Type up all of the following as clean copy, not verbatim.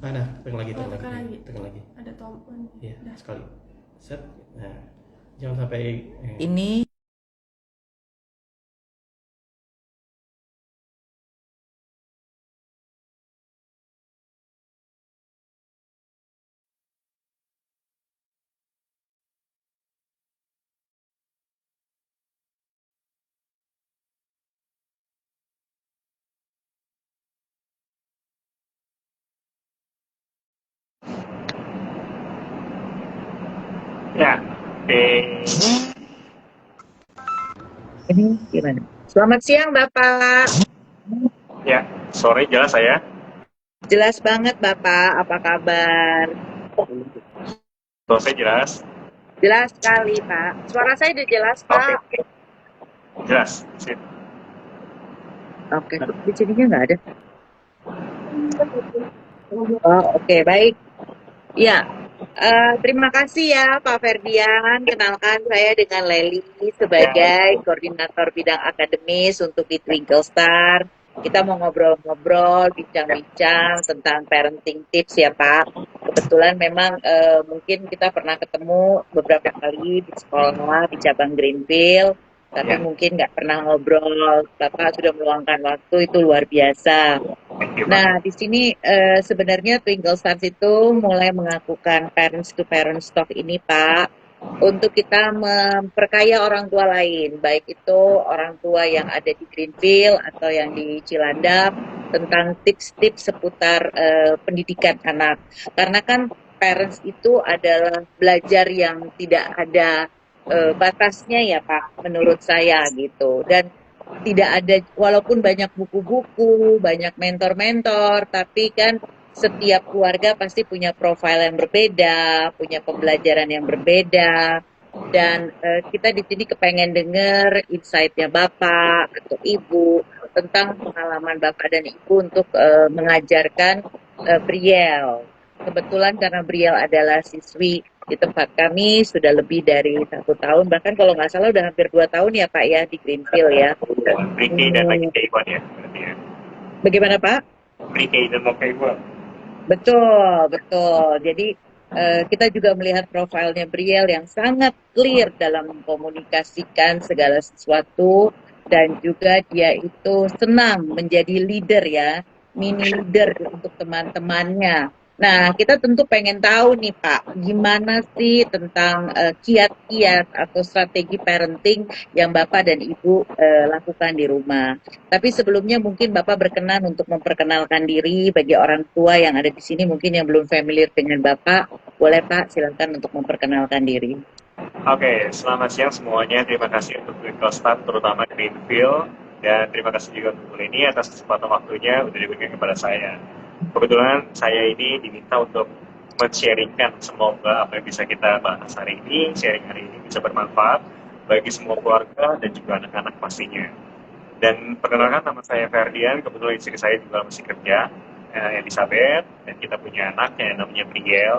Nah, tekan lagi, Oh, tekan lagi, bukan lagi. tekan lagi. Ada tombol. Iya, Udah. sekali. Set. Nah, jangan sampai Ini Ya, oke. ini gimana? Selamat siang Bapak. Ya, sore jelas saya. Jelas banget Bapak, apa kabar? Sore jelas. Jelas sekali Pak. Suara saya udah jelas Oke, Pak. jelas. Sip. Oke, di sininya nggak ada. Oh, oke, baik. Ya, terima kasih ya Pak Ferdian. Kenalkan saya dengan Leli Ya, sebagai koordinator bidang akademis untuk di Twinkle Star. Kita mau ngobrol-ngobrol, bincang-bincang tentang parenting tips ya Pak. Kebetulan memang mungkin kita pernah ketemu beberapa kali di sekolah di cabang Greenfield, tapi ya. mungkin nggak pernah ngobrol. Bapak sudah meluangkan waktu, itu luar biasa. Thank you, Nah, Pak. di sini sebenarnya Twinkle Stars itu mulai melakukan parents to parents talk ini, Pak, untuk kita memperkaya orang tua lain, baik itu orang tua yang ada di Greenfield atau yang di Cilandak, tentang tips-tips seputar pendidikan anak. Karena kan parents itu adalah belajar yang tidak ada batasnya ya, Pak, menurut saya gitu. Dan tidak ada, walaupun banyak buku-buku, banyak mentor-mentor, tapi kan setiap keluarga pasti punya profil yang berbeda, punya pembelajaran yang berbeda, dan kita di sini kepengen denger insight-nya Bapak atau Ibu tentang pengalaman Bapak dan Ibu untuk mengajarkan Briel. Kebetulan karena Briel adalah siswi di tempat kami sudah lebih dari 1 tahun, bahkan kalau nggak salah udah hampir 2 tahun ya Pak ya di Greenfield ya. Pre-K dan lagi Hmm, K1 ya, berarti ya. bagaimana Pak? Pre-K dan mau K1. Betul, betul. Jadi kita juga melihat profilnya Briel yang sangat clear dalam mengkomunikasikan segala sesuatu dan juga dia itu senang menjadi leader ya, mini leader untuk teman-temannya. Nah, kita tentu pengen tahu nih Pak, gimana sih tentang kiat-kiat atau strategi parenting yang Bapak dan Ibu lakukan di rumah. Tapi sebelumnya mungkin Bapak berkenan untuk memperkenalkan diri bagi orang tua yang ada di sini mungkin yang belum familiar dengan Bapak. Boleh Pak, silakan untuk memperkenalkan diri. Oke, selamat siang semuanya. Terima kasih untuk Twinkle Star, terutama Greenfield. Dan terima kasih juga untuk Leni atas kesempatan waktunya udah diberikan kepada saya. Kebetulan saya ini diminta untuk men-sharingkan semoga apa yang bisa kita bahas hari ini, sharing hari ini bisa bermanfaat bagi semua keluarga dan juga anak-anak pastinya. Dan perkenalkan nama saya Ferdian, kebetulan istri saya juga masih kerja, Elizabeth, dan kita punya anak yang namanya Briel.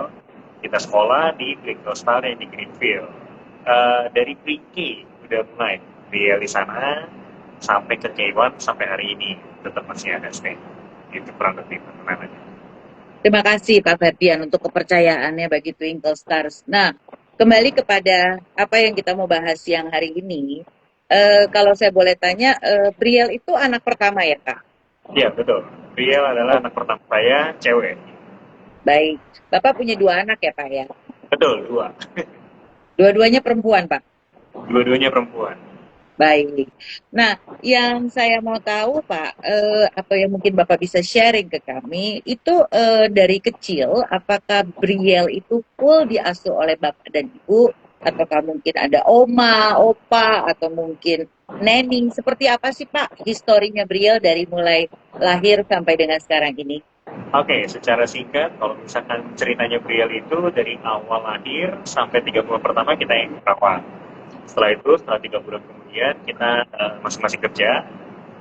Kita sekolah di Twinkle Star yang di Greenfield. Dari pre-K udah mulai Briel di sana, sampai ke K1 sampai hari ini tetap masih ada stay. Itu kurang lebih perkenalannya. Terima kasih Pak Ferdian untuk kepercayaannya bagi Twinkle Stars. Nah, kembali kepada apa yang kita mau bahas siang hari ini. Kalau saya boleh tanya, Briel itu anak pertama ya Kak? Iya, betul. Briel adalah Oh, anak pertama saya, cewek. baik. Bapak punya 2 anak ya Pak ya? Betul, dua. Dua-duanya perempuan Pak? Dua-duanya perempuan. Baik. Nah, yang saya mau tahu Pak, atau yang mungkin Bapak bisa sharing ke kami, itu dari kecil, apakah Briel itu full diasuh oleh Bapak dan Ibu, ataukah mungkin ada oma, opa, atau mungkin neneng, seperti apa sih Pak historinya Briel dari mulai lahir sampai dengan sekarang ini? Oke, secara singkat, kalau misalkan ceritanya Briel itu dari awal lahir sampai 3 bulan pertama kita yang perawat. Setelah itu, setelah 3 bulan kemudian kita masing-masing kerja,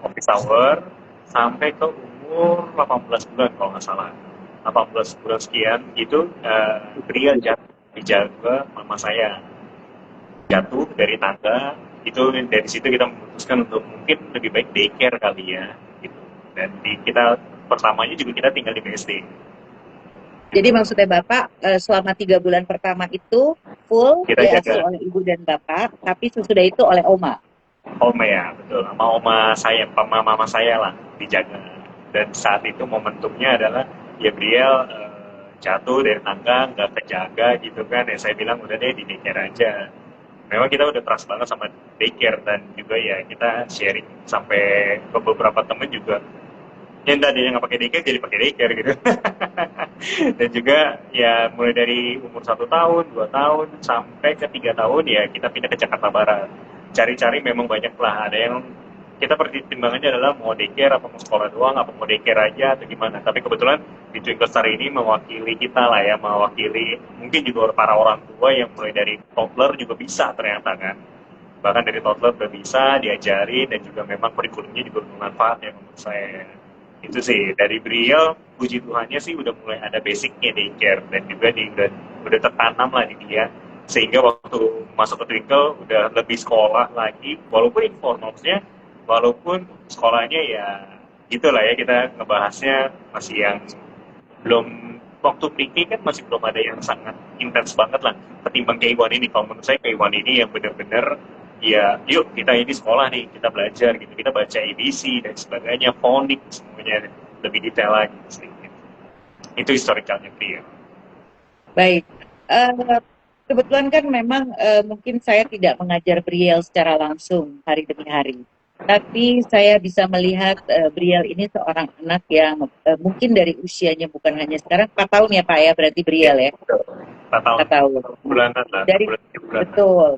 office hour, sampai ke umur 18 bulan kalau nggak salah. 18 bulan sekian gitu, Briel jatuh dijaga mama saya. Jatuh dari tangga, itu dari situ kita memutuskan untuk mungkin lebih baik daycare kali ya, gitu. Dan kita pertamanya juga kita tinggal di BSD. Jadi maksudnya Bapak selama 3 bulan pertama itu full Kita diasuh jaga oleh ibu dan bapak, tapi sesudah itu oleh oma. oma ya, betul. Sama oma saya, mama saya lah dijaga. Dan saat itu momentumnya adalah Gabriel jatuh dari tangga, nggak kejaga gitu kan. Ya saya bilang udah deh di daycare aja. Memang kita udah trust banget sama daycare dan juga ya kita sharing sampai ke beberapa temen juga yang tadinya nggak pakai daycare jadi pakai daycare gitu. Dan juga ya mulai dari umur 1 tahun, 2 tahun sampai ke 3 tahun ya kita pindah ke Jakarta Barat. Cari-cari memang banyak lah. Ada yang kita pertimbangannya adalah mau daycare apa mau sekolah doang apa mau daycare aja atau gimana. Tapi kebetulan di Twinkle Star ini mewakili kita lah ya, mewakili mungkin juga para orang tua yang mulai dari toddler juga bisa ternyata kan. Bahkan dari toddler udah bisa diajari dan juga memang kurikulumnya juga bermanfaat ya menurut saya. Itu sih dari Briel, puji Tuhannya sih udah mulai ada basicnya daycare dan juga udah tertanam lah di dia sehingga waktu masuk ke Twinkle udah lebih sekolah lagi walaupun informalnya walaupun sekolahnya ya gitulah ya kita ngebahasnya masih yang belum waktu pre kan masih belum ada yang sangat intens banget lah ketimbang K1 ini. Kalau menurut saya K1 ini yang benar-benar ya yuk kita ini sekolah nih kita belajar gitu kita baca ABC dan sebagainya fonik semuanya lebih detail lagi sih. Itu historicalnya dia. Baik. Kebetulan kan memang mungkin saya tidak mengajar Briel secara langsung hari demi hari. Tapi saya bisa melihat Briel ini seorang anak yang mungkin dari usianya bukan hanya sekarang 4 tahun ya Pak ya berarti Briel ya. 4 tahun. 4 tahun. Bulanan lah. Dari Bulanan.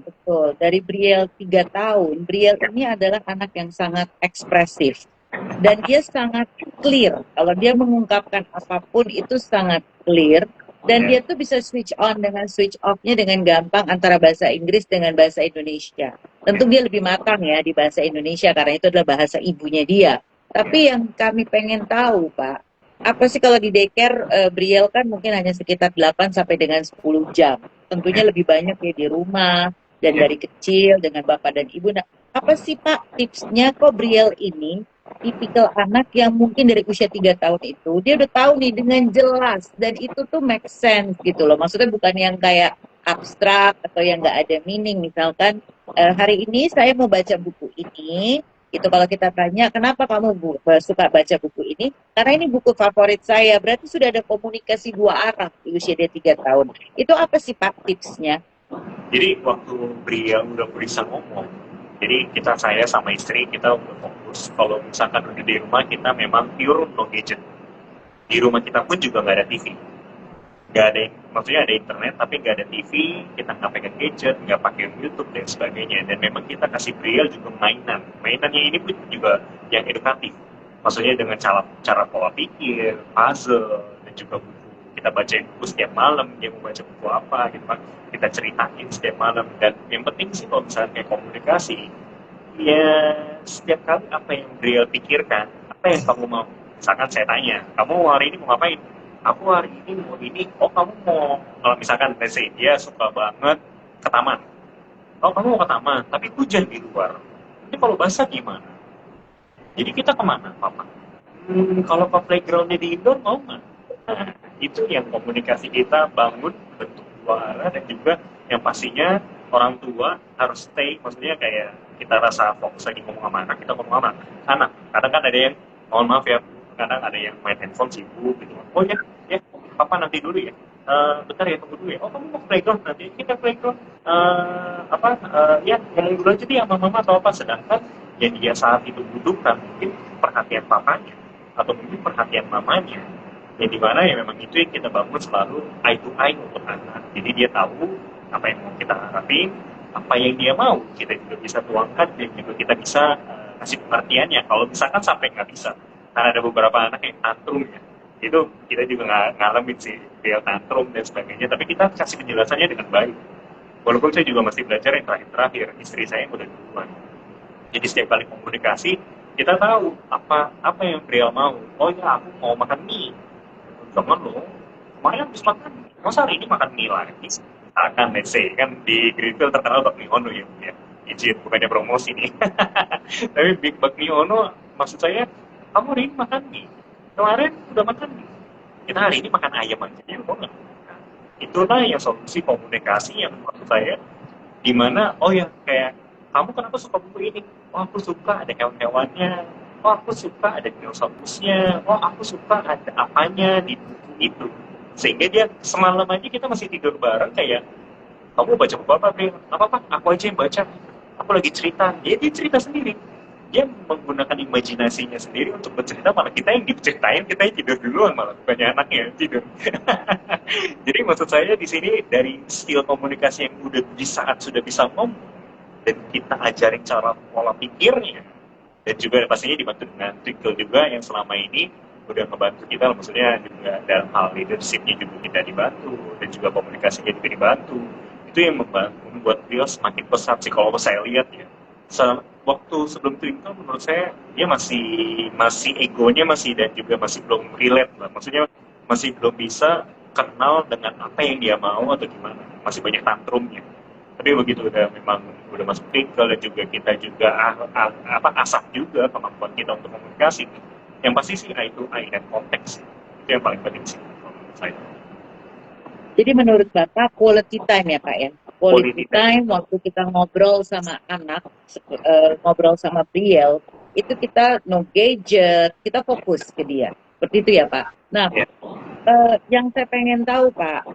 betul. Dari Briel 3 tahun, Briel ini adalah anak yang sangat ekspresif. Dan dia sangat clear. Kalau dia mengungkapkan apapun itu sangat clear. Dan dia tuh bisa switch on dengan switch off-nya dengan gampang antara bahasa Inggris dengan bahasa Indonesia. Tentu dia lebih matang ya di bahasa Indonesia karena itu adalah bahasa ibunya dia. Tapi yang kami pengen tahu Pak, apa sih kalau di daycare Briel kan mungkin hanya sekitar 8 sampai dengan 10 jam. Tentunya lebih banyak ya di rumah dan dari kecil dengan bapak dan ibu. Nah, apa sih Pak tipsnya kok Briel ini tipikal anak yang mungkin dari usia 3 tahun itu dia udah tahu nih dengan jelas dan itu tuh make sense gitu loh. Maksudnya bukan yang kayak abstrak atau yang nggak ada meaning. Misalkan hari ini saya mau baca buku ini, itu kalau kita tanya kenapa kamu suka baca buku ini, karena ini buku favorit saya. Berarti sudah ada komunikasi 2 arah di usia dia 3 tahun. Itu apa sih Pak tipsnya? Jadi waktu Bria udah bisa ngomong, jadi saya sama istri kita udah fokus. Kalau misalkan udah di rumah kita memang pure no gadget. Di rumah kita pun juga nggak ada TV. Nggak ada, maksudnya ada internet tapi nggak ada TV. Kita nggak pakai gadget, nggak pakai YouTube dan sebagainya. Dan memang kita kasih Bria juga mainan. Mainannya ini pun juga yang edukatif. Maksudnya dengan cara pola pikir, puzzle, dan juga buku. Kita baca buku setiap malam, dia mau baca buku apa gitu kan. Kita ceritain setiap malam dan yang penting sih kalau misalnya kayak komunikasi ya setiap kali apa yang Briel pikirkan apa yang kamu mau misalkan saya tanya kamu hari ini mau ngapain aku hari ini mau ini oh kamu mau kalau misalkan let's say dia suka banget ke taman oh kamu mau ke taman tapi hujan di luar ini kalau basah gimana jadi kita kemana papa kalau ke playgroundnya di indoor mau nggak nah, itu yang komunikasi kita bangun bentuk 2 arah dan juga yang pastinya orang tua harus stay, maksudnya kayak kita rasa fokus lagi ngomong sama anak, kita ngomong sama anak. Kadang kan ada yang, mohon maaf ya, kadang ada yang main handphone sibuk gitu. Oh ya, papa nanti dulu ya. Bentar ya, tunggu dulu ya. Oh kamu mau playground nanti kita playground. Ya ngomong dulu aja dia sama mama atau apa. Sedangkan yang dia saat itu butuhkan mungkin perhatian papanya atau mungkin perhatian mamanya. Yang dimana ya memang itu yang kita bangun selalu eye to eye untuk anak. Jadi dia tahu apa yang mau kita harapin, apa yang dia mau kita juga bisa tuangkan dan juga kita bisa kasih pengertiannya. Kalau misalkan sampai nggak bisa, karena ada beberapa anak yang tantrum ya, itu kita juga nggak ngalamin sih dia tantrum dan sebagainya. Tapi kita kasih penjelasannya dengan baik. Walaupun saya juga masih belajar yang terakhir, istri saya yang udah duluan. Jadi setiap kali komunikasi kita tahu apa yang beliau mau. Oh ya aku mau makan mie. Jangan loh, kemarin habis makan, masa hari ini makan mie lagi? Akan, let's say, kan di Greenfield terkenal bakmi Ono ya, izin, bukannya promosi nih. Tapi bakmi Ono, maksud saya, kamu hari ini makan mie, kemarin udah makan mie. kita hari ini makan ayam aja dia mau nggak. Nah, itulah yang solusi komunikasi yang maksud saya, dimana oh ya kayak kamu kenapa suka buku ini, oh aku suka ada hewan-hewannya, oh aku suka ada dinosaurusnya, oh aku suka ada apanya di buku itu, sehingga dia semalam aja kita masih tidur bareng kayak kamu baca buku apa, Bel? Apa apa, aku aja yang baca, aku lagi cerita, dia cerita sendiri, dia menggunakan imajinasinya sendiri untuk bercerita, malah kita yang diceritain, kita yang tidur duluan, malah bukannya anaknya yang tidur. Jadi maksud saya di sini dari skill komunikasi yang udah di saat sudah bisa ngomong dan kita ajarin cara pola pikirnya, dan juga pastinya dibantu dengan Twinkle juga yang selama ini udah ngebantu kita, maksudnya juga dalam hal leadershipnya juga kita dibantu dan juga komunikasinya juga dibantu. Itu yang membuat dia semakin pesat sih kalau saya lihat ya. Waktu sebelum Twinkle menurut saya dia masih egonya masih dan juga masih belum relate lah, maksudnya masih belum bisa kenal dengan apa yang dia mau atau gimana, masih banyak tantrumnya. Tapi begitu udah masuk Twinkle dan juga kita juga asah juga kemampuan kita untuk komunikasi, yang pasti sih eye to eye dan konteks itu yang paling penting sih menurut saya. Jadi menurut Bapak quality time ya Pak ya? Quality Quality time. time waktu kita ngobrol sama anak, ngobrol sama Briel, itu kita no gadget, kita fokus ke dia. Seperti itu ya Pak? Nah, Ya. yang saya pengen tahu Pak,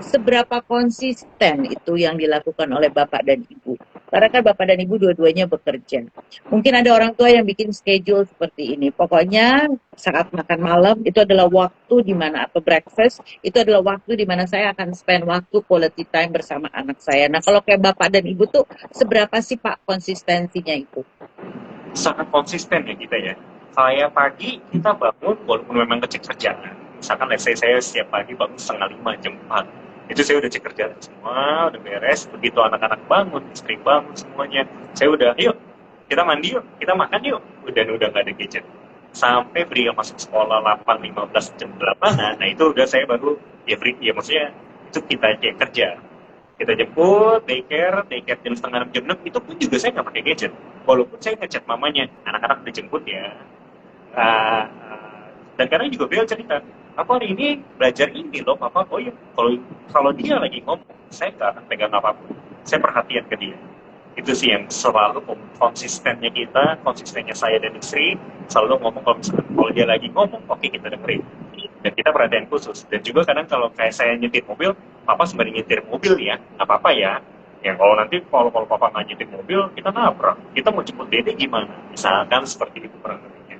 seberapa konsisten itu yang dilakukan oleh Bapak dan Ibu? Karena kan Bapak dan Ibu dua-duanya bekerja. Mungkin ada orang tua yang bikin schedule seperti ini. Pokoknya saat makan malam itu adalah waktu di mana, atau breakfast, itu adalah waktu di mana saya akan spend waktu quality time bersama anak saya. Nah kalau kayak Bapak dan Ibu tuh seberapa sih Pak konsistensinya itu? Sangat konsisten ya kita ya. Saya pagi kita bangun walaupun memang kecil kerjaan. Misalkan let's say saya setiap pagi bangun 4:30 jam 4. Itu saya udah cek kerjaan semua, udah beres. Begitu anak-anak bangun, istri bangun semuanya, saya udah, yuk kita mandi yuk, kita makan yuk. Udah nggak ada gadget. Sampai Bria masuk sekolah 8:15 jam 8. Nah itu udah saya baru ya free, ya maksudnya itu kita kayak kerja. Kita jemput, daycare jam setengah 6, jam 6, itu pun juga saya nggak pakai gadget. Walaupun saya ngechat mamanya, anak-anak udah jemput ya. Dan kadang juga beliau cerita, aku hari ini belajar ini loh papa. Oh iya, kalau dia lagi ngomong, saya nggak akan pegang apapun, saya perhatian ke dia. Itu sih yang selalu konsistennya kita, konsistennya saya dan istri, selalu ngomong kalau dia lagi ngomong, oke, kita dengerin dan kita perhatian khusus. Dan juga kadang kalau kayak saya nyetir mobil, papa sembari nyetir mobil ya, nggak apa-apa ya. Ya kalau papa nggak nyetir mobil, kita nabrak, kita mau jemput dede gimana, misalkan seperti itu perhatiannya.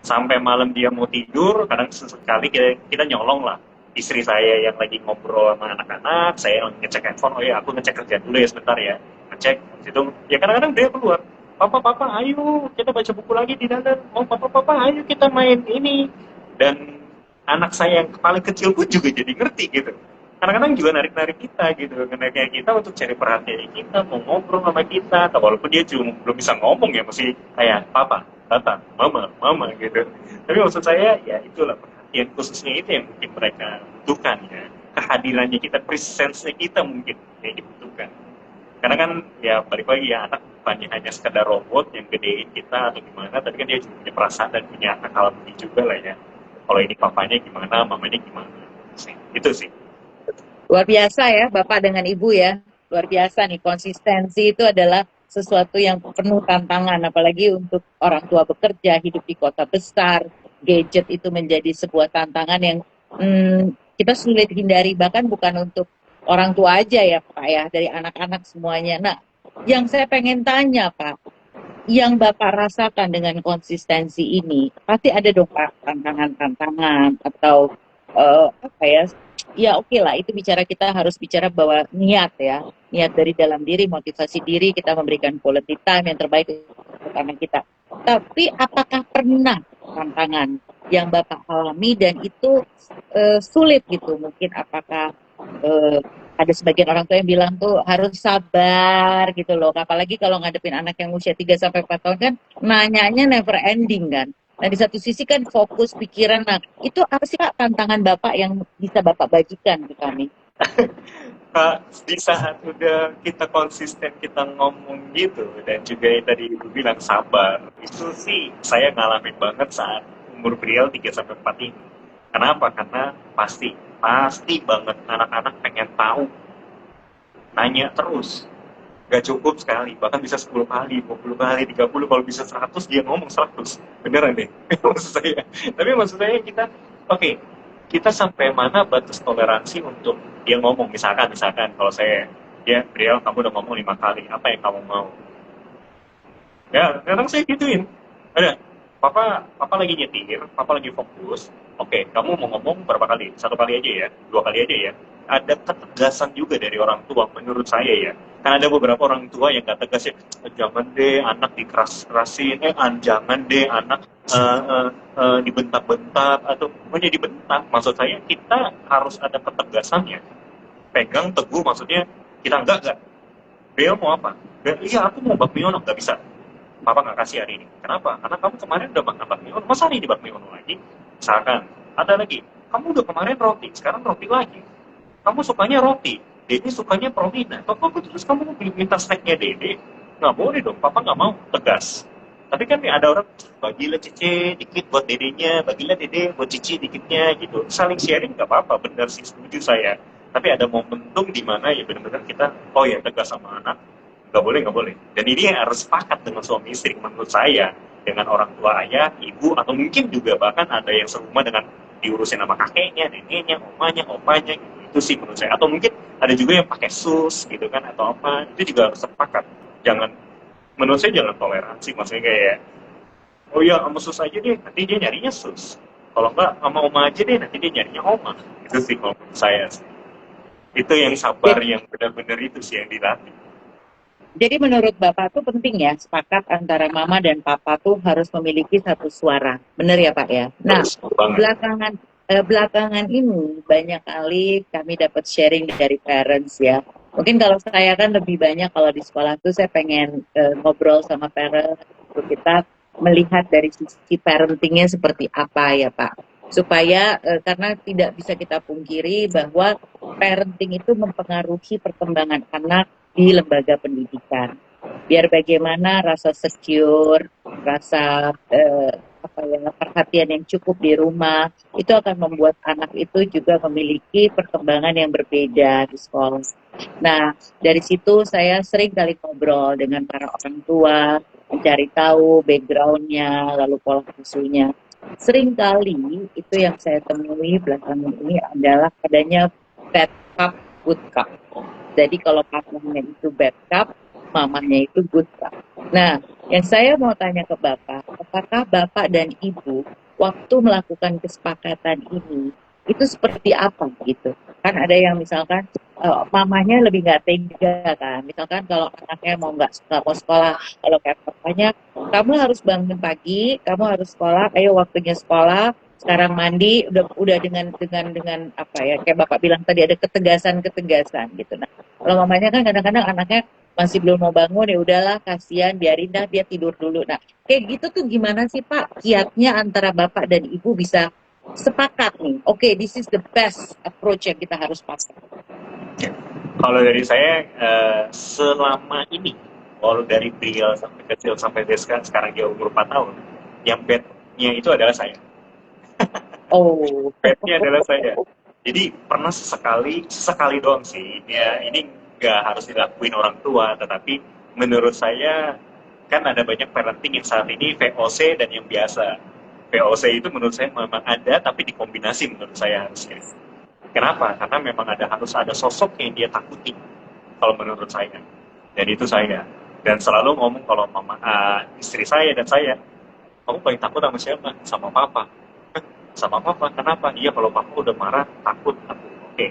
Sampai malam dia mau tidur, kadang sesekali kita nyolong lah. Istri saya yang lagi ngobrol sama anak-anak, saya yang ngecek handphone, oh ya aku ngecek kerjaan dulu ya sebentar ya. Ngecek, itu ya kadang-kadang dia keluar, papa ayo kita baca buku lagi di dalam, oh papa ayo kita main ini. Dan anak saya yang paling kecil pun juga jadi ngerti gitu. Kadang-kadang juga narik-narik kita gitu, narik kita untuk cari perhatian kita, mau ngobrol sama kita, atau walaupun dia cuma belum bisa ngomong ya, masih kayak papa, tata, mama gitu. Tapi maksud saya ya itulah perhatian khususnya itu yang mungkin mereka butuhkan ya. Kehadirannya kita, presence-nya kita mungkin yang dibutuhkan. Karena kan ya balik lagi ya, anak bukannya hanya sekedar robot yang gedein kita atau gimana, tapi kan dia juga punya perasaan dan punya akal budi juga lah ya. Kalau ini papanya gimana, mamanya gimana. Itu sih. Luar biasa ya Bapak dengan Ibu ya. Luar biasa nih, konsistensi itu adalah sesuatu yang penuh tantangan, apalagi untuk orang tua bekerja, hidup di kota besar, gadget itu menjadi sebuah tantangan yang kita sulit hindari, bahkan bukan untuk orang tua aja ya Pak ya, dari anak-anak semuanya. Nah, yang saya pengen tanya Pak, yang Bapak rasakan dengan konsistensi ini, pasti ada dong Pak tantangan-tantangan atau apa ya oke lah, itu kita harus bicara bahwa niat dari dalam diri, motivasi diri, kita memberikan quality time yang terbaik untuk anak kita. Tapi apakah pernah tantangan yang Bapak alami dan itu sulit gitu, mungkin apakah ada sebagian orang tua yang bilang tuh harus sabar gitu loh, apalagi kalau ngadepin anak yang usia 3-4 tahun kan nanyanya never ending kan. Nah di satu sisi kan fokus pikiran, nah itu apa sih Pak tantangan Bapak yang bisa Bapak bagikan ke kami? Pak, di saat udah kita konsisten kita ngomong gitu, dan juga yang tadi Ibu bilang sabar, itu sih saya ngalamin banget saat umur beliau 3-4 ini. Kenapa? Karena pasti banget anak-anak pengen tahu, nanya terus. Gak cukup sekali, bahkan bisa 10 kali, 20 kali, 30, kalau bisa 100 dia ngomong 100. Beneran deh, maksud saya. Tapi maksud saya kita, oke, kita sampai mana batas toleransi untuk dia ngomong, misalkan kalau saya, ya Briel kamu udah ngomong 5 kali, apa yang kamu mau? Ya, kadang saya gituin. Ada, papa lagi nyetir, papa lagi fokus. Oke, kamu mau ngomong berapa kali? 1 kali aja ya, 2 kali aja ya. Ada ketegasan juga dari orang tua menurut saya ya. Kan ada beberapa orang tua yang gak tegas ya, jangan deh anak dikeras-kerasin, jangan deh anak dibentak-bentak, atau pokoknya dibentak. Maksud saya kita harus ada ketegasannya. Pegang teguh maksudnya kita enggak. Beliau mau apa? Iya aku mau bakmi ono, nggak bisa. Papa nggak kasih hari ini. Kenapa? Karena kamu kemarin udah makan bakmi ono, masa hari ini bakmi ono lagi? Misalkan, ada lagi, kamu udah kemarin roti, sekarang roti lagi. Kamu sukanya roti, Dede sukanya pralina. Terus kamu minta snacknya Dede? Nggak boleh dong, Papa nggak mau, tegas. Tapi kan nih ada orang, bagilah Cici dikit buat dedenya, bagilah Dede buat Cici dikitnya gitu. Saling sharing nggak apa-apa, benar sih, setuju saya. Tapi ada momentum di mana ya benar-benar kita, oh ya tegas sama anak, nggak boleh. Dan ini yang harus sepakat dengan suami istri menurut saya, dengan orang tua ayah, ibu, atau mungkin juga bahkan ada yang serumah dengan diurusin sama kakeknya, neneknya, omanya, opanya, gitu. Itu sih menurut saya. Atau mungkin ada juga yang pakai sus gitu kan atau apa, itu juga harus sepakat. Jangan, menurut saya jangan toleransi, maksudnya kayak, oh ya sama sus aja deh, nanti dia nyarinya sus. Kalau enggak sama oma aja deh, nanti dia nyarinya oma. Itu sih kalau menurut saya sih. Itu yang sabar, Jadi, yang benar-benar itu sih yang dilatih. jadi menurut Bapak tuh penting ya, sepakat antara mama dan papa tuh harus memiliki satu suara. Benar ya Pak ya? Nah, Terus banget. belakangan ini banyak kali kami dapat sharing dari parents ya. Mungkin kalau saya kan lebih banyak kalau di sekolah tuh saya pengen ngobrol sama parents, untuk kita melihat dari sisi parentingnya seperti apa ya Pak. Supaya karena tidak bisa kita pungkiri bahwa parenting itu mempengaruhi perkembangan anak di lembaga pendidikan. Biar bagaimana rasa secure, rasa perhatian yang cukup di rumah, itu akan membuat anak itu juga memiliki perkembangan yang berbeda di sekolah. Nah, dari situ saya sering kali ngobrol dengan para orang tua, mencari tahu background-nya, lalu pola asuhnya. Sering kali itu yang saya temui belakangan ini adalah adanya bad cup, good cup. Jadi kalau papanya itu bad cup, mamanya itu good cup. Nah, yang saya mau tanya ke Bapak, apakah Bapak dan Ibu waktu melakukan kesepakatan ini, itu seperti apa gitu? Kan ada yang misalkan mamanya lebih nggak tega kan. Misalkan kalau anaknya nggak mau sekolah, kalau kayak papanya, kamu harus bangun pagi, kamu harus sekolah, ayo waktunya sekolah, sekarang mandi, udah dengan apa ya, kayak Bapak bilang tadi ada ketegasan gitu. Nah, kalau mamanya kan kadang-kadang anaknya masih belum mau bangun, ya udahlah kasihan, biarin dah dia tidur dulu. Nah, kayak gitu tuh gimana sih Pak kiatnya antara Bapak dan Ibu bisa sepakat nih, oke, this is the best approach yang kita harus pakai. Kalau dari saya, selama ini, kalau dari Briel sampai kecil sampai dia sekarang dia umur 4 tahun, yang bad-nya itu adalah saya. Oh, Bad-nya adalah saya. Jadi pernah sesekali doang sih. Ya, ini nggak harus dilakuin orang tua, tetapi menurut saya kan ada banyak parenting yang saat ini VOC dan yang biasa. VOC itu menurut saya memang ada, tapi dikombinasi menurut saya harusnya. Kenapa? Karena memang harus ada sosok yang dia takuti, kalau menurut saya. Dan itu saya. Dan selalu ngomong kalau istri saya dan saya, kamu paling takut sama siapa? Sama papa. Sama papa. Kenapa? Iya, kalau papa udah marah, takut. Oke.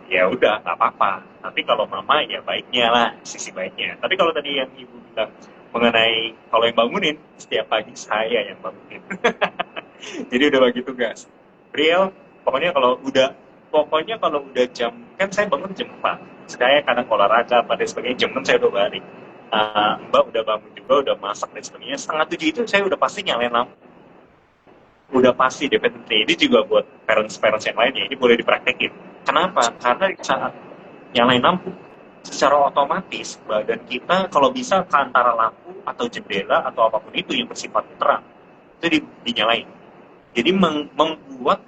Ya udah, nggak apa-apa. Tapi kalau mama, ya baiknya lah, sisi baiknya. Tapi kalau tadi yang ibu bilang mengenai kalau yang bangunin, setiap pagi saya yang bangunin. Jadi udah bagi tugas. Real, pokoknya kalau udah jam, kan saya bangun jam 4. Saya kadang olahraga, pada sebagainya, jam 6 saya udah balik. Mbak udah bangun juga, udah masak dan sebagainya. 6:30 itu saya udah pasti nyalain lampu. Udah pasti, definitely. Ini juga buat parents-parents yang lainnya, ini boleh dipraktekin. Kenapa? Karena saat nyalain lampu, secara otomatis badan kita kalau bisa ke antara lampu atau jendela atau apapun itu yang bersifat terang, itu dinyalain. Jadi membuat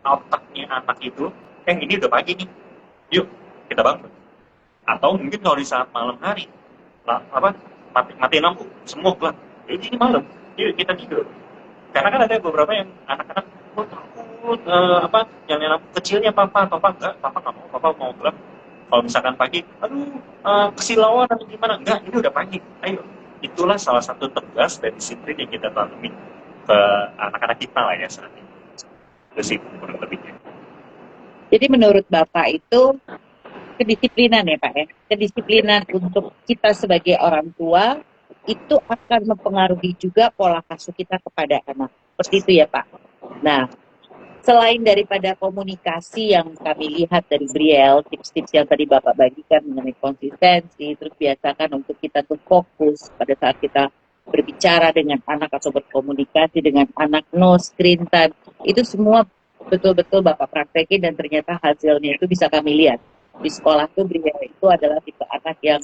otaknya anak itu, ini udah pagi nih, yuk kita bangun. Atau mungkin kalau di saat malam hari, mati lampu, semua gelap, ini malam, yuk kita tidur. Karena kan ada beberapa yang anak-anak takut nyalain lampu kecilnya papa enggak, papa nggak mau, papa mau gelap. Kalau misalkan pagi, kesilauan atau gimana, enggak, ini udah pagi, ayo. Itulah salah satu tugas dan disiplin yang kita tanami ke anak-anak kita lah ya saat ini. Itu sih kurang lebihnya. Jadi menurut Bapak itu kedisiplinan ya Pak ya, kedisiplinan untuk kita sebagai orang tua itu akan mempengaruhi juga pola asuh kita kepada anak. Seperti itu ya Pak. Nah, selain daripada komunikasi yang kami lihat dari Brielle, tips-tips yang tadi Bapak bagikan mengenai konsistensi, terus biasakan untuk kita tuh fokus pada saat kita berbicara dengan anak atau berkomunikasi dengan anak, no screen time, itu semua betul-betul Bapak praktekin dan ternyata hasilnya itu bisa kami lihat. Di sekolah tuh Brielle itu adalah tipe anak yang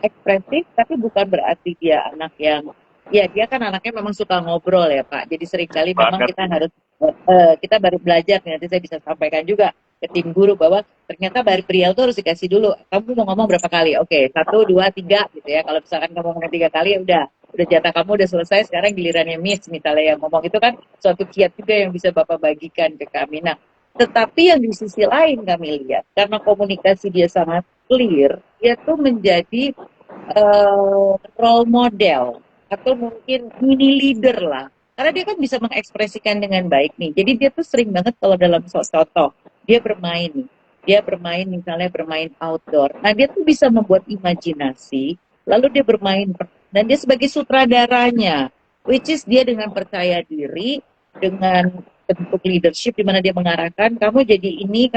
ekspresif, tapi bukan berarti dia anak yang, ya dia kan anaknya memang suka ngobrol ya Pak, jadi seringkali memang kita harus kita baru belajar, nanti saya bisa sampaikan juga ke tim guru bahwa ternyata Brielle tuh harus dikasih dulu, kamu mau ngomong berapa kali, oke, 1, 2, 3 gitu ya, kalau misalkan kamu ngomong 3 kali ya udah jatah kamu udah selesai, sekarang gilirannya Miss misalnya yang ngomong, itu kan suatu kiat juga yang bisa Bapak bagikan ke kami. Nah, tetapi yang di sisi lain kami lihat, karena komunikasi dia sangat clear, dia tuh menjadi role model atau mungkin mini leader lah. Karena dia kan bisa mengekspresikan dengan baik nih. Jadi dia tuh sering banget kalau dalam contoh, dia bermain nih. Dia bermain misalnya bermain outdoor. Nah dia tuh bisa membuat imajinasi, lalu dia bermain, dan dia sebagai sutradaranya, which is dia dengan percaya diri, dengan bentuk leadership di mana dia mengarahkan, kamu jadi ini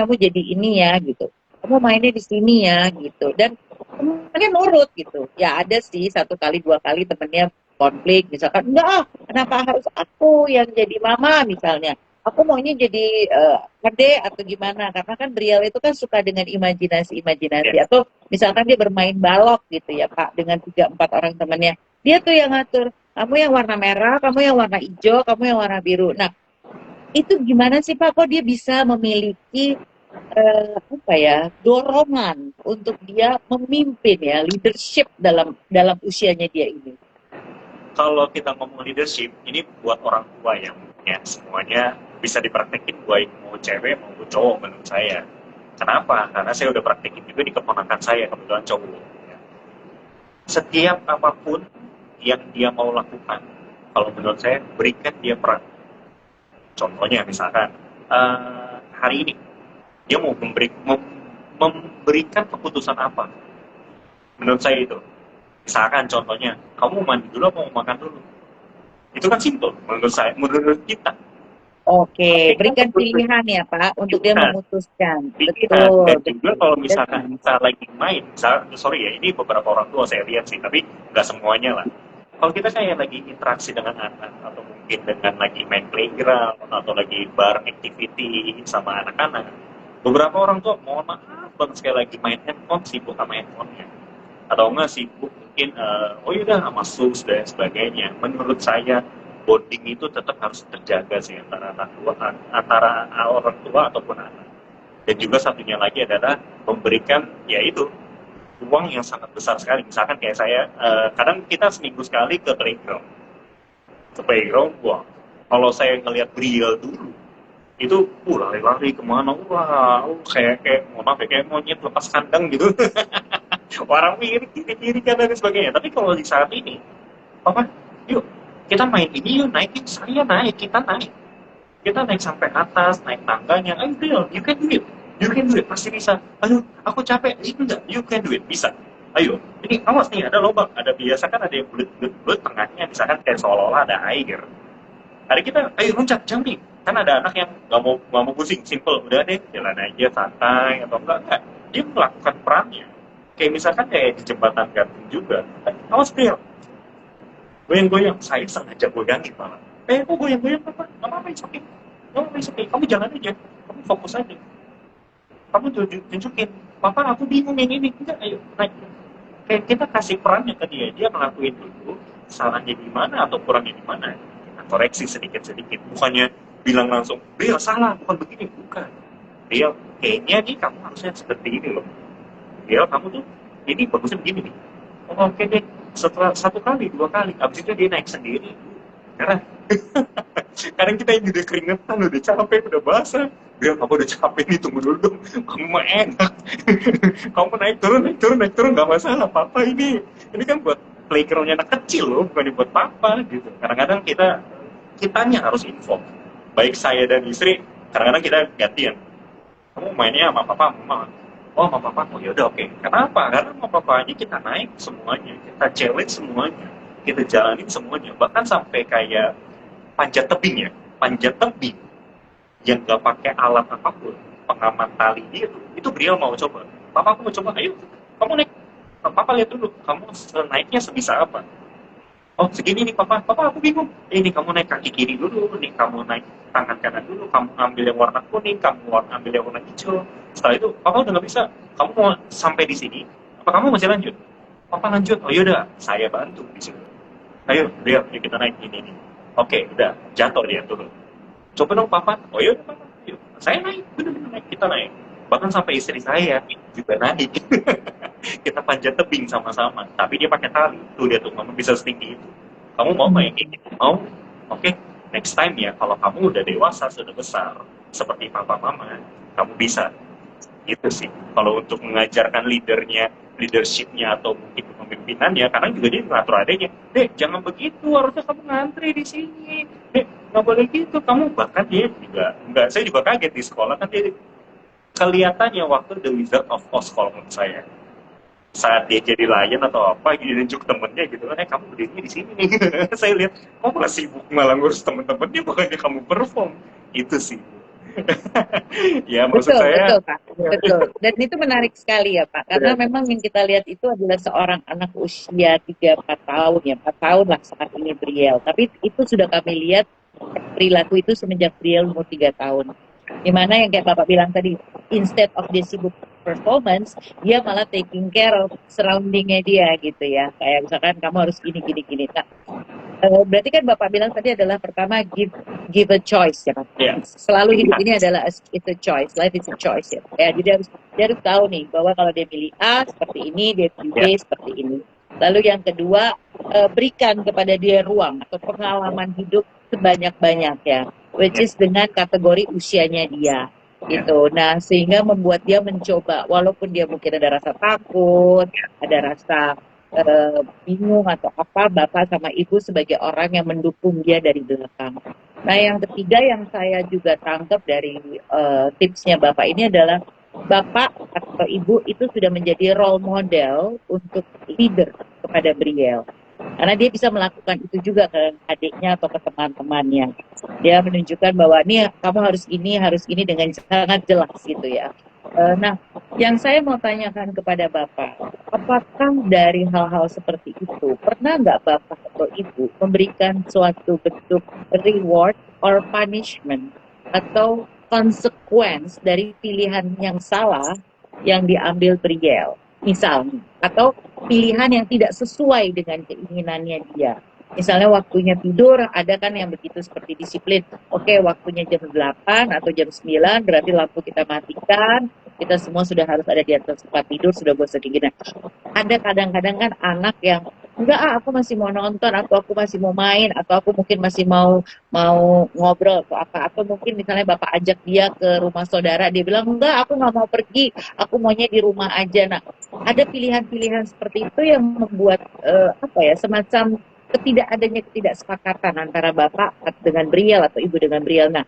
ya gitu. Kamu mainnya di sini ya gitu. Dan temennya nurut gitu. Ya ada sih 1 kali 2 kali temennya konflik, misalkan enggak, kenapa harus aku yang jadi mama misalnya. Aku maunya jadi adek atau gimana. Karena kan Brielle itu kan suka dengan imajinasi. Atau misalkan dia bermain balok gitu ya Pak, dengan 3-4 orang temannya. Dia tuh yang ngatur, kamu yang warna merah, kamu yang warna hijau, kamu yang warna biru. Nah, itu gimana sih Pak, kok dia bisa memiliki dorongan untuk dia memimpin ya, leadership dalam usianya dia ini. Kalau kita ngomong leadership, ini buat orang tua yang ya, semuanya bisa dipraktekin baik mau cewek maupun cowok menurut saya. Kenapa? Karena saya udah praktekin juga di keponakan saya, kebetulan cowok. Ya. Setiap apapun yang dia mau lakukan, kalau menurut saya berikan dia peran. Contohnya misalkan hari ini dia mau memberikan keputusan apa? Menurut saya itu. Misalkan contohnya, kamu mandi dulu atau mau makan dulu? Itu kan simpel menurut kita. Oke, berikan pilihan ya Pak untuk dia memutuskan. Betul. Dan juga kalau misalkan kita lagi main, ini beberapa orang tua saya lihat sih, tapi nggak semuanya lah. Kalau kita kayak lagi interaksi dengan anak atau mungkin dengan lagi main playground atau lagi bareng activity sama anak-anak, beberapa orang tua mohon maaf banget sekali lagi main handphone, sibuk sama handphonenya, atau enggak sibuk mungkin sama sus dan sebagainya. Menurut saya bonding itu tetap harus terjaga sih antara orang tua ataupun anak. Dan juga satunya lagi adalah memberikan yaitu uang yang sangat besar sekali. Misalkan kayak saya, kadang kita seminggu sekali ke playground. Wah, kalau saya ngelihat Brielle dulu, itu lari-lari kemana, kayak monyet lepas kandang gitu. Orang mirip kan dan sebagainya. Tapi kalau di saat ini, Papa, yuk kita main ini, yuk naikin, saya naik, kita naik sampai atas, naik tangganya. Ayo Brielle, you can do it, pasti bisa. Aduh, aku capek. Enggak, you can do it, bisa. Ayo, ini awas nih, ada lubang, ada biasa kan ada yang bulat tengahnya, misalkan kayak seolah-olah ada air. Hari kita, ayo loncat, jumping. Kan ada anak yang nggak mau pusing, simple, udah deh, jalan aja santai atau enggak. Dia melakukan perannya. Kayak misalkan kayak di jembatan gantung juga. Awas Brielle, goyang-goyang, saya sengaja goyangin malah. Kok goyang-goyang apa? Nggak apa-apa, it's okay. Kamu jalan aja, kamu fokus aja. Kamu tunjukin, Papa aku bingung yang ini, enggak, ayo naik. Kayak kita kasih perannya ke dia ngelakuin dulu, salahnya di mana atau kurangnya di mana, kita koreksi sedikit-sedikit. Bukannya bilang langsung, Bel salah, bukan begini, bukan. Bel, kayaknya nih kamu harusnya seperti ini loh. Bel, kamu tuh ini bagusnya begini nih. Oh, oke deh. Setelah 1 kali, 2 kali, abis itu dia naik sendiri. Karena kadang kita yang udah keringetan, udah capek, udah basah. Bel, kamu udah capek nih, tunggu dulu dong. Kamu mah enak. Kamu naik turun, gak masalah. Papa ini kan buat playgroundnya anak kecil loh, bukan buat papa gitu. Kadang-kadang kitanya harus inform. Baik saya dan istri, kadang-kadang kita gantian. Kamu mainnya sama papa, mama. Oh, sama papa. Oh, yaudah oke. Kenapa? Karena sama papanya kita naik semuanya, kita challenge semuanya, kita jalanin semuanya. Bahkan sampai kayak panjat tebing ya, panjat tebing yang gak pakai alat apapun, pengaman tali itu beliau mau coba. Papa aku mau coba, ayo kamu naik. Papa lihat dulu, kamu naiknya sebisa apa? Oh segini nih papa, aku bingung. Ini kamu naik kaki kiri dulu, nih kamu naik tangan kanan dulu, kamu ambil yang warna kuning, kamu ambil yang warna hijau. Setelah itu, papa udah nggak bisa. Kamu mau sampai di sini, apa kamu masih lanjut? Papa lanjut. Oh yaudah, saya bantu di sini. Ayo, yuk kita naik ini. Oke, udah jatuh dia turun. Coba dong papa. Oh yaudah papa, yuk. Saya naik, bener-bener naik, kita naik. Bahkan sampai istri saya juga naik. Kita panjat tebing sama-sama, tapi dia pakai tali. Tuh dia tuh, kamu bisa setinggi itu. Kamu mau nggak yang kayak gitu? Mau? Oke, next time ya, kalau kamu udah dewasa, sudah besar, seperti papa mama, kamu bisa. Gitu sih. Kalau untuk mengajarkan leadershipnya atau mungkin kepemimpinannya, karena juga dia ngatur adanya, Dek, jangan begitu, harusnya kamu ngantri di sini. Dek, nggak boleh gitu. Kamu bahkan dia juga, enggak, saya juga kaget di sekolah kan dia kelihatannya waktu The Wizard of Oz kalau menurut saya, saat dia jadi lion atau apa gitu nunjuk temennya gitu kan, kamu berdirinya di sini nih. Saya lihat kamu malah sibuk malah ngurus temen-temennya, bukannya kamu perform. Itu sih. Ya maksud Betul, saya betul Pak, betul. Dan itu menarik sekali ya Pak, karena memang yang kita lihat itu adalah seorang anak usia 3-4 tahun ya, 4 tahun lah saat ini Briel. Tapi itu sudah kami lihat perilaku itu semenjak Briel umur 3 tahun. Dimana yang kayak Bapak bilang tadi, instead of dia sibuk performance, dia malah taking care of surroundingnya dia gitu ya. Kayak misalkan kamu harus gini. Nah, berarti kan Bapak bilang tadi adalah pertama give a choice ya Pak. ya, Selalu hidup ini adalah it's a choice, life is a choice ya. Jadi dia harus tahu nih bahwa kalau dia pilih A seperti ini, dia pilih B seperti ini. Lalu yang kedua, berikan kepada dia ruang atau pengalaman hidup sebanyak-banyak ya, which is dengan kategori usianya dia gitu. Nah, sehingga membuat dia mencoba, walaupun dia mungkin ada rasa takut, ada rasa bingung atau apa, bapak sama ibu sebagai orang yang mendukung dia dari belakang. Nah, yang ketiga yang saya juga tangkap dari tipsnya bapak ini adalah bapak atau ibu itu sudah menjadi role model untuk leader kepada Briel. Karena dia bisa melakukan itu juga ke adiknya atau ke teman-temannya. Dia menunjukkan bahwa nih kamu harus ini dengan sangat jelas gitu ya. Nah, yang saya mau tanyakan kepada Bapak, apakah dari hal-hal seperti itu, pernah nggak Bapak atau Ibu memberikan suatu bentuk reward or punishment atau konsekuensi dari pilihan yang salah yang diambil Briel, misalnya, atau pilihan yang tidak sesuai dengan keinginannya dia. Misalnya waktunya tidur, ada kan yang begitu seperti disiplin. Oke, waktunya jam 8 atau jam 9, berarti lampu kita matikan, kita semua sudah harus ada di atas tempat tidur, sudah bosan dingin. Ada kadang-kadang kan anak yang, enggak aku masih mau nonton, atau aku masih mau main, atau aku mungkin masih mau ngobrol, atau apa. Atau mungkin misalnya bapak ajak dia ke rumah saudara, dia bilang, enggak aku nggak mau pergi, aku maunya di rumah aja. Nah, ada pilihan-pilihan seperti itu yang membuat semacam ketidaksepakatan antara bapak dengan Briel atau ibu dengan Briel. Nah,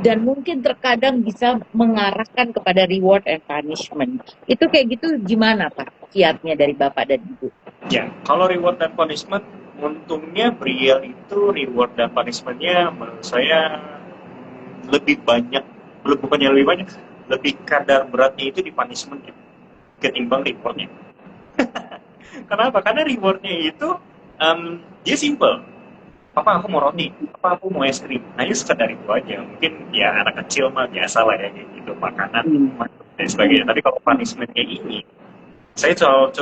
dan mungkin terkadang bisa mengarahkan kepada reward and punishment. Itu kayak gitu gimana Pak kiatnya dari bapak dan ibu? Ya, kalau reward dan punishment, untungnya Briel itu reward dan punishmentnya menurut saya lebih banyak, bukannya lebih banyak, lebih kadar beratnya itu di punishmentnya ketimbang rewardnya. Kenapa? Karena rewardnya itu dia simple. Papa aku mau roti, papa aku mau es krim. Nah ini sekedar itu aja. Mungkin ya anak kecil mah biasa lah ya gitu, makanan dan sebagainya. Tapi kalau punishment-nya ini, saya selalu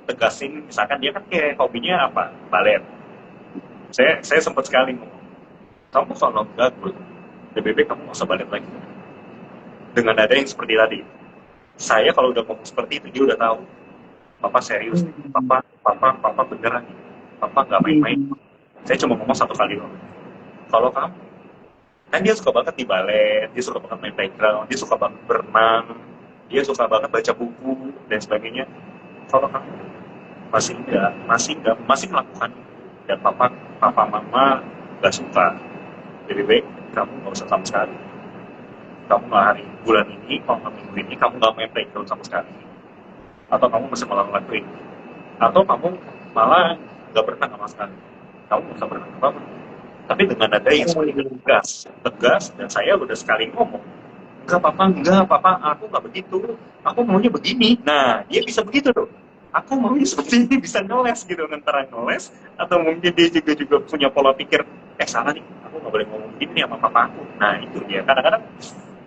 tegasin, misalkan dia kan kayak hobinya apa? Balet. Saya sempat sekali ngomong, kamu kalau gabut, lebih baik kamu nggak usah balik lagi. Dengan ada yang seperti tadi, saya kalau udah ngomong seperti itu dia udah tahu, papa serius nih, papa beneran nih, papa nggak main-main. Saya cuma ngomong satu kali loh, kalau kamu, kan dia suka banget di balet, dia suka banget main playground, dia suka banget berenang, dia suka banget baca buku dan sebagainya. Kalau kamu masih melakukan dan papa mama nggak suka, lebih baik kamu nggak usah sama sekali. Kamu nggak hari bulan ini, kalau nggak minggu ini, kamu nggak main playground sama sekali, atau kamu masih malah ngelakuin, atau kamu malah nggak berenang sama sekali, kamu nggak usah berenang apa. Tapi dengan nada yang semakin tegas, dan saya udah sekali ngomong, enggak papa, aku nggak begitu, aku maunya begini. Nah, dia bisa begitu tuh. Aku maunya seperti ini, bisa ngeles gitu, antara ngeles, atau mungkin dia juga punya pola pikir, salah nih, aku nggak boleh ngomong begini nih sama papa aku. Nah, itu dia. Kadang-kadang,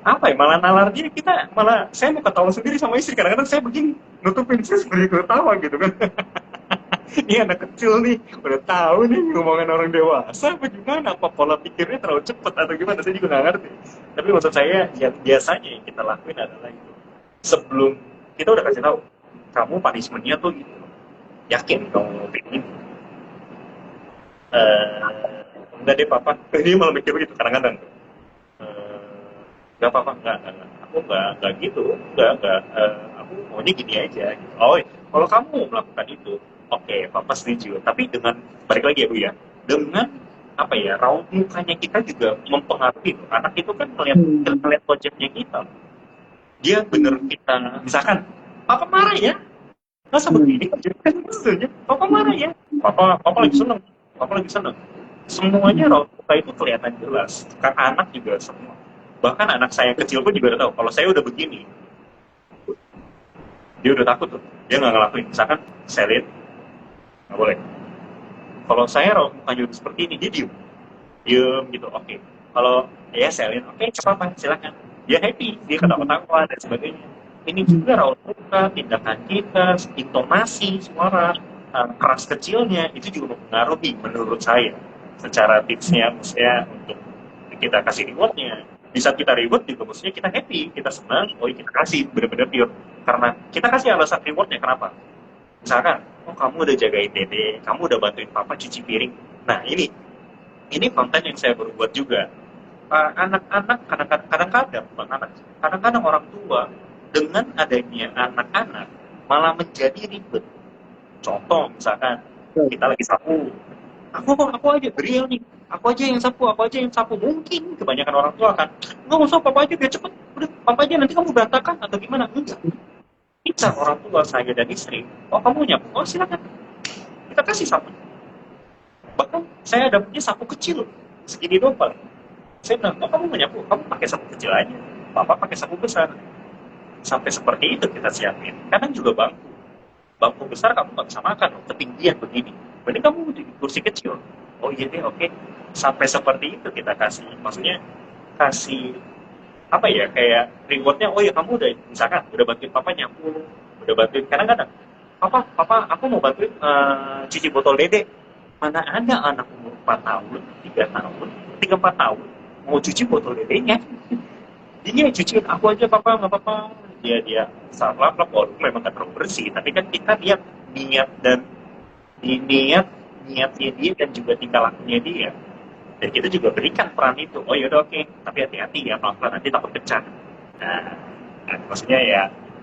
apa ya, malah nalar dia, saya mau ketawa sendiri sama istri, kadang-kadang saya begini, nutupin saya seperti ketawa gitu kan. Ini anak kecil nih, udah tahu nih ngomongan orang dewasa apa gimana, apa pola pikirnya terlalu cepat atau gimana, saya juga nggak ngerti. Tapi maksud saya, yang biasanya yang kita lakuin adalah itu. Sebelum kita udah kasih tahu, kamu punishment-nya tuh gitu. Yakin kamu mau ini? Enggak deh papa, dia malah mikir begitu kadang-kadang. Enggak papa, enggak. Aku enggak gitu, enggak. Aku maunya gini aja. Gitu. Oh, kalau kamu melakukan itu, oke, papa setuju. Tapi dengan, balik lagi ya Bu ya, dengan apa ya, raut mukanya kita juga mempengaruhi. Anak itu kan melihat wajahnya kita. Dia bener kita, misalkan, papa marah ya, masa begini, papa marah ya, papa lagi seneng. Semuanya raut muka itu kelihatan jelas. Kan anak juga semua. Bahkan anak saya kecil pun juga udah tahu, kalau saya udah begini, dia udah takut tuh. Dia nggak ngelakuin. Misalkan, saya lihat, nggak boleh. Kalau saya raut mukanya udah seperti ini, dia diem gitu, oke. Kalau ya saya lihat, oke, apa silakan. Dia happy, dia ketawa-tawa dan sebagainya. Ini juga raut muka, tindakan kita, intonasi, suara, keras kecilnya, itu juga mempengaruhi menurut saya. Secara tipsnya, maksudnya untuk kita kasih rewardnya. Di saat kita reward juga maksudnya kita happy, kita senang, kita kasih benar-benar pure. Karena kita kasih alasan rewardnya, kenapa? Misalkan, kamu udah jagain dede, kamu udah bantuin papa cuci piring. Nah ini konten yang saya berbuat juga. Anak-anak kadang-kadang orang tua dengan adanya anak-anak malah menjadi ribet. Contoh misalkan kita lagi sapu, aku aja beriel nih, aku aja yang sapu. Mungkin kebanyakan orang tua kan, nggak usah papa aja biar cepet, udah papa aja nanti kamu berantakan atau gimana. Enggak, kita orang tua, saya dan istri, kamu nyapu, silakan, kita kasih sapu. Bahkan saya ada punya sapu kecil segini doang paling. Saya bilang, kamu mau nyapu, kamu pakai sapu kecil aja, papa pakai sapu besar. Sampai seperti itu kita siapin. Kadang juga bangku besar kamu nggak bisa makan, ketinggian begini. Berarti kamu di kursi kecil. Oh iya deh, oke. Sampai seperti itu kita kasih. Maksudnya kasih apa ya, kayak rewardnya. Oh ya, kamu udah misalkan udah bantuin papa nyapu, udah bantuin. Kadang-kadang papa aku mau bantuin cuci botol dede. Mana ada anak umur 4 tahun, 3 tahun, 3-4 tahun mau cuci botol dedenya. Dia cuciin, aku aja papa, nggak apa-apa. Dia salah walaupun memang nggak terlalu bersih, tapi kan kita lihat niatnya dia dan juga tingkah lakunya dia, dan kita juga berikan peran itu. Oh yaudah, oke, tapi hati-hati ya, pelan-pelan nanti takut pecah. Nah, maksudnya ya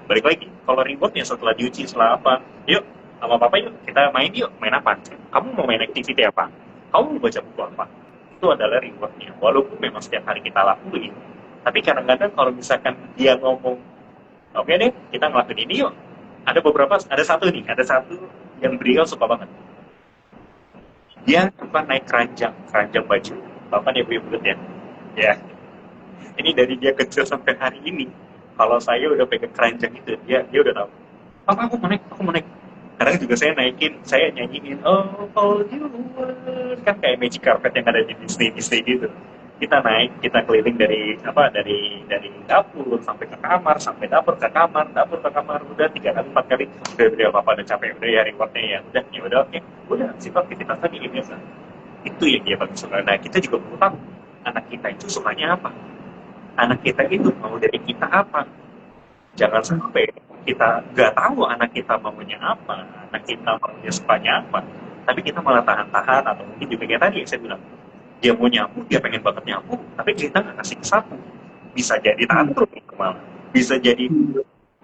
balik lagi, kalau rewardnya setelah diuji, setelah apa, yuk sama papa yuk kita main apa, kamu mau main activity apa, kamu mau baca buku apa, itu adalah rewardnya. Walaupun memang setiap hari kita lakuin, tapi kadang-kadang kalau misalkan dia ngomong, oke deh, kita ngelakuin ini yuk. Ada satu yang beliau suka banget. Dia naik keranjang baju. Bapak dia buat ya. Ya. Ini dari dia kecil sampai hari ini. Kalau saya udah pegang keranjang itu, dia udah tahu. Papa, aku mau naik. Kadang juga saya nyanyiin, all you want. Kan kayak magic carpet yang ada di Disney gitu. Kita naik, kita keliling dari dapur sampai ke kamar, sampai dapur ke kamar, udah 3 kali 4 kali. Udah papa udah capek, udah ya rewardnya ya udah oke, udah sifat aktivitas tadi biasa. Itu yang dia paling suka. Nah kita juga perlu tahu anak kita itu sukanya apa, anak kita itu mau dari kita apa. Jangan sampai kita nggak tahu anak kita maunya apa, anak kita maunya sukanya apa, tapi kita malah tahan-tahan, atau mungkin juga kayak tadi yang saya bilang, dia mau nyapu, dia pengen banget nyapu, tapi kita nggak kasih kesapu. Bisa jadi tantrum itu malah. Bisa jadi,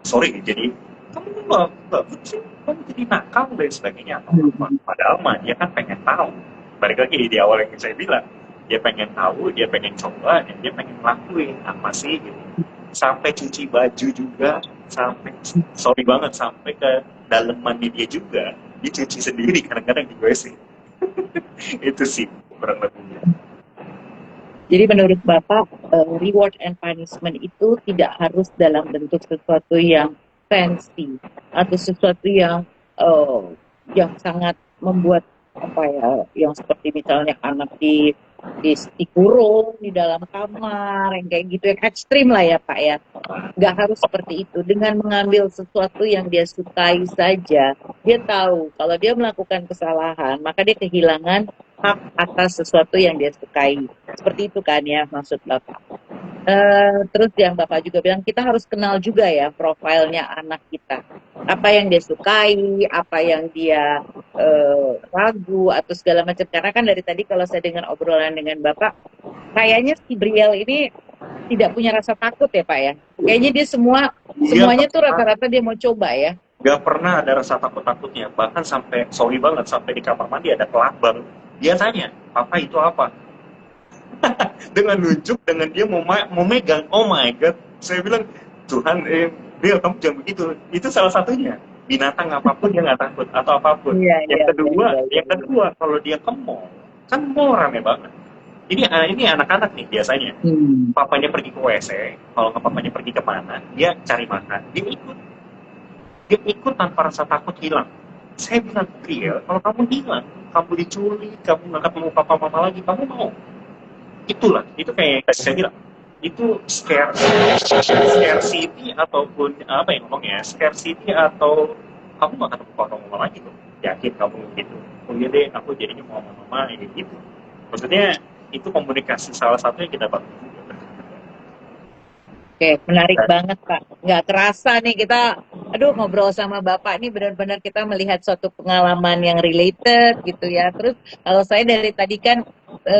sorry, jadi kamu nggak sih, kamu jadi nakal dan sebagainya atau apa. Padahal mah dia kan pengen tahu. Balik lagi di awal yang saya bilang, dia pengen tahu, dia pengen coba, dan dia pengen ngelakuin apa sih gitu. Sampai cuci baju juga, sampai sorry banget, sampai ke dalam mandi dia juga dicuci sendiri kadang-kadang di WC. Itu sih kurang lebihnya. Jadi menurut Bapak, reward and punishment itu tidak harus dalam bentuk sesuatu yang fancy atau sesuatu yang sangat membuat apa ya, yang seperti misalnya anak dikurung di dalam kamar, yang kayak gitu, yang ekstrim lah ya Pak ya. Nggak harus seperti itu. Dengan mengambil sesuatu yang dia sukai saja, dia tahu kalau dia melakukan kesalahan, maka dia kehilangan hak atas sesuatu yang dia sukai. Seperti itu kan ya maksud Bapak. Terus yang Bapak juga bilang, kita harus kenal juga ya profilnya anak kita. Apa yang dia sukai, apa yang dia ragu, atau segala macam. Karena kan dari tadi kalau saya dengar obrolan dengan Bapak, kayaknya si Briel ini tidak punya rasa takut ya Pak ya. Kayaknya dia semuanya tuh rata-rata dia mau coba ya. Gak pernah ada rasa takut-takutnya. Bahkan sampai, sorry banget, sampai di kamar mandi ada kelabang. Dia tanya, papa itu apa? Dengan nunjuk, dengan dia mau megang. Oh my God. Saya bilang, Tuhan, Bill, kamu jangan begitu. Itu salah satunya. Binatang apapun dia nggak takut, atau apapun. Yang kedua, kalau dia ke mall, kan mall rame banget. Ini anak-anak nih biasanya. Papanya pergi ke WC, kalau nggak papanya pergi kemana, dia cari makan, dia ikut tanpa rasa takut hilang. Saya bilang, Bill, kalau kamu hilang, kamu diculik, kamu nggak ketemu papa mama lagi, kamu mau? Itulah, itu kayak saya bilang, itu scarcity ataupun apa yang ngomongnya, scarcity atau kamu nggak ketemu papa mama lagi tuh, yakin kamu gitu. Oh iya deh, aku jadinya mau mama gitu. Maksudnya itu komunikasi salah satunya kita bangun juga. Oke, menarik banget Pak. Nggak kerasa nih kita, ngobrol sama Bapak ini benar-benar kita melihat suatu pengalaman yang related gitu ya. Terus kalau saya dari tadi kan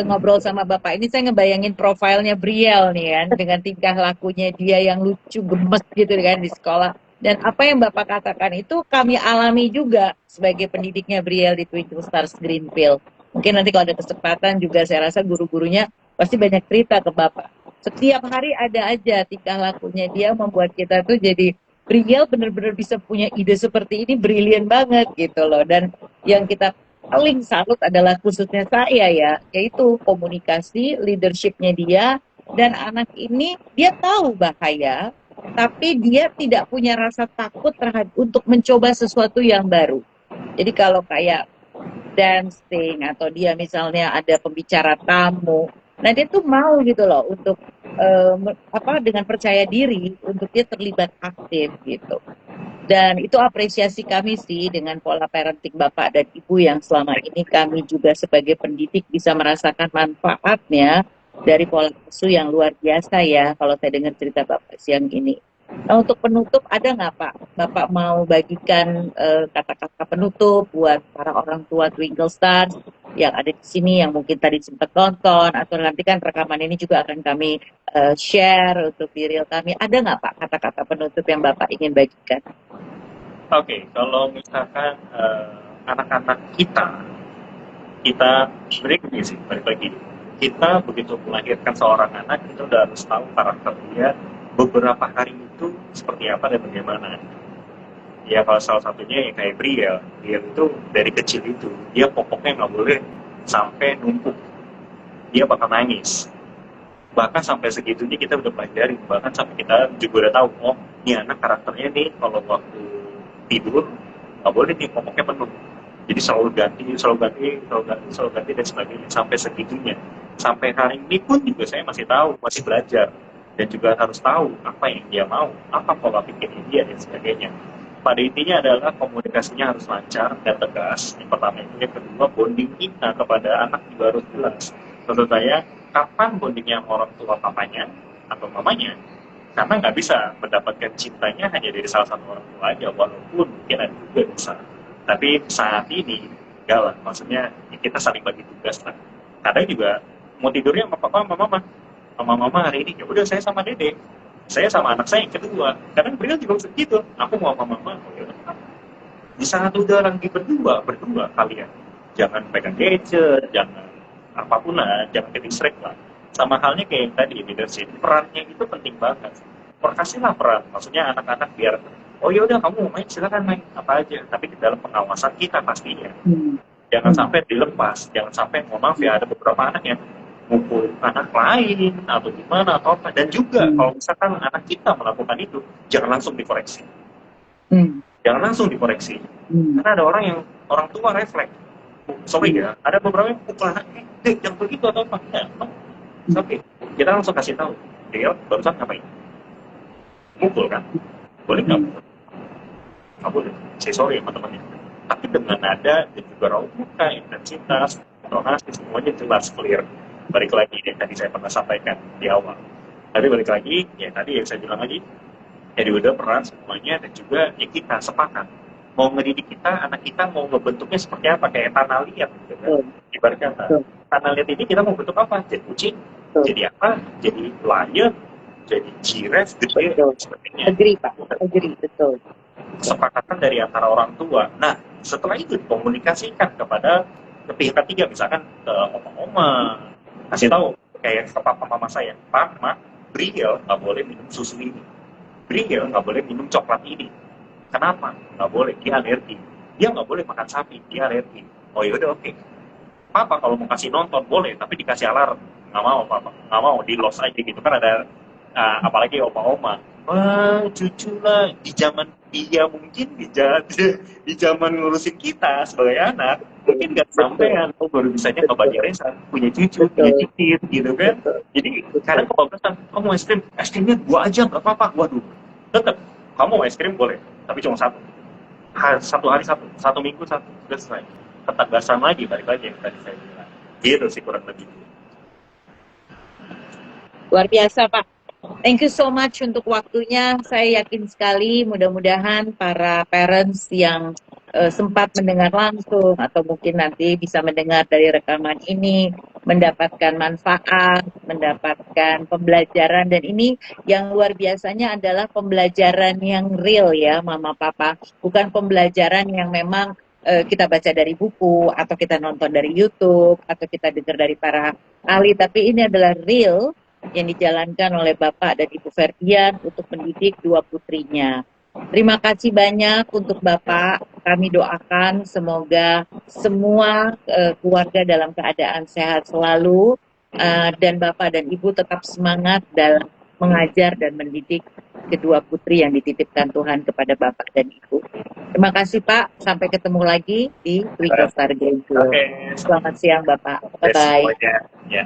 ngobrol sama Bapak ini, saya ngebayangin profilnya Briel nih kan, dengan tingkah lakunya dia yang lucu, gemes gitu kan di sekolah. Dan apa yang Bapak katakan itu kami alami juga sebagai pendidiknya Briel di Twinkle Stars Greenfield. Mungkin nanti kalau ada kesempatan juga saya rasa guru-gurunya pasti banyak cerita ke Bapak. Setiap hari ada aja tingkah lakunya dia membuat kita tuh jadi, Briel benar-benar bisa punya ide seperti ini, brilian banget gitu loh. Dan yang kita paling salut adalah khususnya saya ya, yaitu komunikasi, leadershipnya dia. Dan anak ini dia tahu bahaya, tapi dia tidak punya rasa takut untuk mencoba sesuatu yang baru. Jadi kalau kayak dancing atau dia misalnya ada pembicara tamu, nah dia tuh mau gitu loh untuk dengan percaya diri untuk dia terlibat aktif gitu. Dan itu apresiasi kami sih dengan pola parenting Bapak dan Ibu yang selama ini kami juga sebagai pendidik bisa merasakan manfaatnya dari pola asuh yang luar biasa ya kalau saya dengar cerita Bapak siang ini. Nah untuk penutup ada nggak Pak? Bapak mau bagikan kata-kata penutup buat para orang tua Twinkle Stars yang ada di sini yang mungkin tadi sempat nonton atau nanti kan rekaman ini juga akan kami share untuk di reel kami. Ada nggak Pak kata-kata penutup yang Bapak ingin bagikan? Oke, kalau misalkan anak-anak kita sebenarnya gini sih, balik lagi, kita begitu melahirkan seorang anak, kita udah harus tahu karakter dia beberapa hari itu seperti apa dan bagaimana. Ya kalau salah satunya yang kayak Briel itu dari kecil itu, dia pokoknya nggak boleh sampai numpuk, dia bakal nangis. Bahkan sampai segitunya kita udah pelajari, bahkan sampai kita juga udah tahu, oh ini anak karakternya nih kalau waktu tidur nggak boleh nih popoknya penuh, jadi selalu ganti dan sebagainya, sampai segitunya. Sampai hari ini pun juga saya masih tahu, masih belajar, dan juga harus tahu apa yang dia mau, apa pola pikirnya dia dan sebagainya. Pada intinya adalah komunikasinya harus lancar dan tegas, yang pertama itu. Yang kedua, bonding kita kepada anak juga harus jelas. Menurut saya, kapan bondingnya sama orang tua papanya atau mamanya? Karena nggak bisa mendapatkan cintanya hanya dari salah satu orang tua aja, walaupun mungkin ada juga bisa. Tapi saat ini, enggak lah. Maksudnya, ya kita saling bagi tugas lah. Kadang juga mau tidurnya sama papa sama mama. Sama mama hari ini, ya udah saya sama dede. Saya sama anak saya yang kedua. Kadang beliau juga begitu. Aku mau sama mama, oh, ya udah. Di saat udah lagi berdua kalian. Jangan pegang gadget, jangan apapun lah, jangan ke distract lah. Sama halnya kayak yang tadi, leadership. Perannya itu penting banget. Perkasihlah peran. Maksudnya anak-anak biar, oh ya udah kamu mau main, silakan main apa aja. Tapi di dalam pengawasan kita pastinya. Jangan sampai dilepas. Jangan sampai, mohon maaf ya, ada beberapa anak yang mukul anak lain atau gimana atau apa. Dan juga kalau misalkan anak kita melakukan itu, jangan langsung dikoreksi. Jangan langsung dikoreksi. Karena ada orang tua refleks. Sorry ya, ada beberapa yang pukul anaknya, jangan begitu atau apa. Ya, tapi kita langsung kasih tahu, dia barusan ngapain? Mukul kan? Boleh nggak? Nggak boleh. Saya sorry sama temannya. Tapi dengan nada dan juga raut muka, intensitas, intonasi, semuanya jelas clear. Balik lagi yang tadi saya pernah sampaikan di awal. Tapi balik lagi, ya tadi yang saya bilang lagi, jadi udah peran semuanya dan juga ya kita sepakat. Mau ngedidik kita, anak kita mau ngebentuknya seperti apa, kayak tanah liat gitu kan. Ibarat kata, tanah liat ini kita mau bentuk apa? Jadi kucing, jadi apa? Jadi lion, jadi giraffe, gitu ya, sebagainya. Agree, Pak. Agree, betul. Kesepakatan dari antara orang tua. Nah, setelah itu dikomunikasikan kepada pihak ketiga, misalkan ke oma-oma, kasih tahu kayak ke papa mama saya, Pak, Ma, Brigel nggak boleh minum susu ini, Brigel nggak boleh minum coklat ini. Kenapa? Nggak boleh, dia alergi. Dia nggak boleh makan sapi, dia alergi. Oh yaudah oke. Papa kalau mau kasih nonton boleh, tapi dikasih alarm. Nggak mau papa, nggak mau, di los aja gitu kan ada. Apalagi oma-oma, wah cucu lah, di zaman dia mungkin di zaman ngurusin kita sebagai anak mungkin nggak sampean, oh baru bisanya ngebayarin saat punya cucu, punya cicit gitu kan. Jadi kadang kebablasan, kamu es krimnya 2 aja nggak apa-apa. Waduh, tetap kamu es krim boleh, tapi cuma satu hari satu minggu satu, sudah selesai. Ketegasan lagi, balik lagi yang tadi saya bilang gitu sih kurang lebih. Luar biasa, Pak. Thank you so much untuk waktunya. Saya yakin sekali mudah-mudahan para parents yang sempat mendengar langsung atau mungkin nanti bisa mendengar dari rekaman ini mendapatkan manfaat, mendapatkan pembelajaran, dan ini yang luar biasanya adalah pembelajaran yang real ya Mama Papa, bukan pembelajaran yang memang kita baca dari buku atau kita nonton dari YouTube atau kita dengar dari para ahli, tapi ini adalah real yang dijalankan oleh Bapak dan Ibu Ferdian untuk mendidik 2 putrinya. Terima kasih banyak untuk Bapak. Kami doakan semoga semua keluarga dalam keadaan sehat selalu, dan Bapak dan Ibu tetap semangat dalam mengajar dan mendidik kedua putri yang dititipkan Tuhan kepada Bapak dan Ibu. Terima kasih Pak. Sampai ketemu lagi di Twinkle Star Game. Oke. Selamat siang Bapak. Bye-bye. Ya.